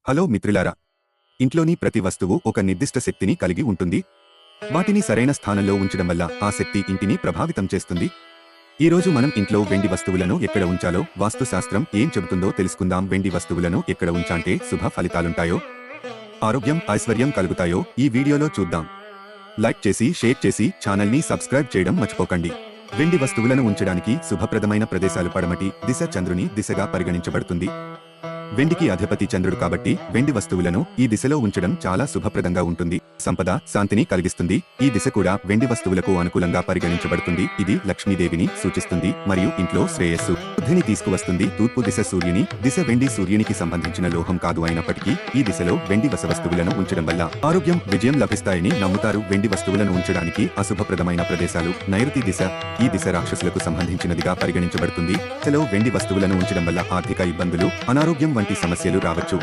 Hello మిత్రులారా, ఇంట్లోని ప్రతి వస్తువు ఒక నిర్దిష్ట శక్తిని కలిగి ఉంటుంది. వాటిని సరైన స్థానంలో ఉంచడం వల్ల ఆ శక్తి ఇంటిని ప్రభావితం చేస్తుంది. ఈ రోజు మనం ఇంట్లో వెండి వస్తువులను ఎక్కడ ఉంచాలో వాస్తుశాస్త్రం ఏం చెబుతుందో తెలుసుకుందాం. వెండి వస్తువులను ఎక్కడ ఉంచాంటే శుభ ఫలితాలుంటాయో, ఆరోగ్యం ఐశ్వర్యం కలుగుతాయో ఈ వీడియోలో చూద్దాం. లైక్ చేసి షేర్ చేసి ఛానల్ని సబ్స్క్రైబ్ చేయడం మర్చిపోకండి. వెండి వస్తువులను ఉంచడానికి శుభప్రదమైన ప్రదేశాలు పడమటి దిశ చంద్రుని దిశగా పరిగణించబడుతుంది. వెండికి అధిపతి చంద్రుడు కాబట్టి వెండి వస్తువులను ఈ దిశలో ఉంచడం చాలా శుభప్రదంగా ఉంటుంది. సంపద శాంతిని కలిగిస్తుంది. ఈ దిశ కూడా వెండి వస్తువులకు అనుకూలంగా పరిగణించబడుతుంది. ఇది లక్ష్మీదేవిని సూచిస్తుంది మరియు ఇంట్లో శ్రేయస్సు వృద్ధిని తీసుకువస్తుంది. తూర్పు దిశ సూర్యుని దిశ. వెండి సూర్యునికి సంబంధించిన లోహం కాదు, అయినప్పటికీ ఈ దిశలో వెండి వస్తువులను ఉంచడం వల్ల ఆరోగ్యం విజయం లభిస్తాయని నమ్ముతారు. వెండి వస్తువులను ఉంచడానికి అశుభప్రదమైన ప్రదేశాలు నైరుతి దిశ. ఈ దిశ రాక్షసులకు సంబంధించినదిగా పరిగణించబడుతుంది. దిశలో వెండి వస్తువులను ఉంచడం వల్ల ఆర్థిక ఇబ్బందులు, అనారోగ్యం వంటి సమస్యలు రావచ్చు.